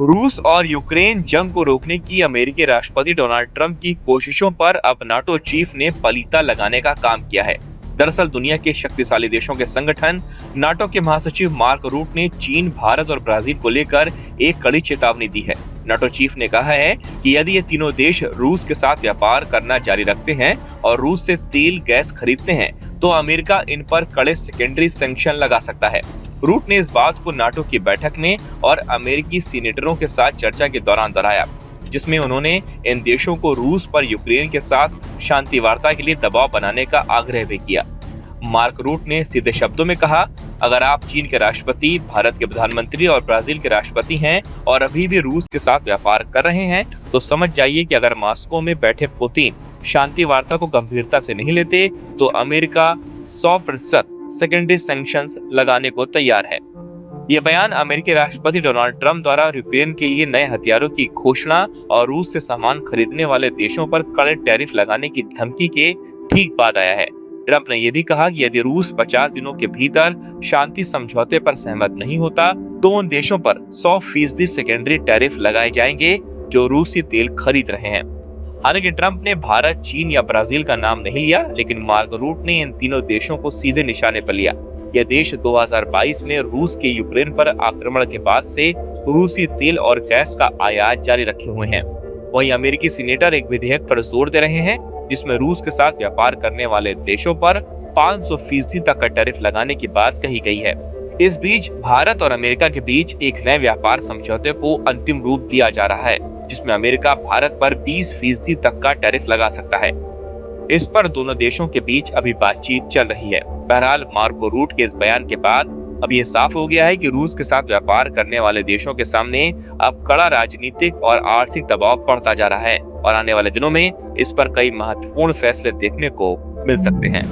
रूस और यूक्रेन जंग को रोकने की अमेरिकी राष्ट्रपति डोनाल्ड ट्रंप की कोशिशों पर अब नाटो चीफ ने पलीता लगाने का काम किया है। दरअसल दुनिया के शक्तिशाली देशों के संगठन नाटो के महासचिव मार्क रूट ने चीन, भारत और ब्राजील को लेकर एक कड़ी चेतावनी दी है। नाटो चीफ ने कहा है कि यदि ये तीनों देश रूस के साथ व्यापार करना जारी रखते हैं और रूस से तेल गैस खरीदते हैं तो अमेरिका इन पर कड़े सेकेंडरी सैंक्शन लगा सकता है। रूट ने इस बात को नाटो की बैठक में और अमेरिकी सीनेटरों के साथ चर्चा के दौरान दोहराया, जिसमें उन्होंने इन देशों को रूस पर यूक्रेन के साथ शांति वार्ता के लिए दबाव बनाने का आग्रह भी किया। मार्क रूट ने सीधे शब्दों में कहा, अगर आप चीन के राष्ट्रपति, भारत के प्रधानमंत्री और ब्राजील के राष्ट्रपति हैं और अभी भी रूस के साथ व्यापार कर रहे हैं तो समझ जाइए कि अगर मॉस्को में बैठे पुतिन शांति वार्ता को गंभीरता से नहीं लेते तो अमेरिका 100% सेकेंडरी सैंक्शंस लगाने को तैयार है। ये बयान अमेरिकी राष्ट्रपति डोनाल्ड ट्रंप द्वारा यूक्रेन के लिए नए हथियारों की घोषणा और रूस से सामान खरीदने वाले देशों पर कड़े टैरिफ लगाने की धमकी के ठीक बाद आया है। ट्रंप ने यह भी कहा कि यदि रूस 50 दिनों के भीतर शांति समझौते पर सहमत नहीं होता तो उन देशों पर 100% सेकेंडरी टैरिफ लगाए जाएंगे जो रूसी तेल खरीद रहे हैं। हालांकि ट्रंप ने भारत, चीन या ब्राजील का नाम नहीं लिया, लेकिन मार्क रूट ने इन तीनों देशों को सीधे निशाने पर लिया। यह देश 2022 में रूस के यूक्रेन पर आक्रमण के बाद से रूसी तेल और गैस का आयात जारी रखे हुए हैं। वहीं अमेरिकी सीनेटर एक विधेयक पर जोर दे रहे हैं जिसमें रूस के साथ व्यापार करने वाले देशों पर 500% तक का टैरिफ लगाने की बात कही गई है। इस बीच भारत और अमेरिका के बीच एक नए व्यापार समझौते को अंतिम रूप दिया जा रहा है, जिसमें अमेरिका भारत पर 20% तक का टैरिफ लगा सकता है। इस पर दोनों देशों के बीच अभी बातचीत चल रही है। बहरहाल मार्को रूट के इस बयान के बाद अब ये साफ हो गया है कि रूस के साथ व्यापार करने वाले देशों के सामने अब कड़ा राजनीतिक और आर्थिक दबाव बढ़ता जा रहा है और आने वाले दिनों में इस पर कई महत्वपूर्ण फैसले देखने को मिल सकते हैं।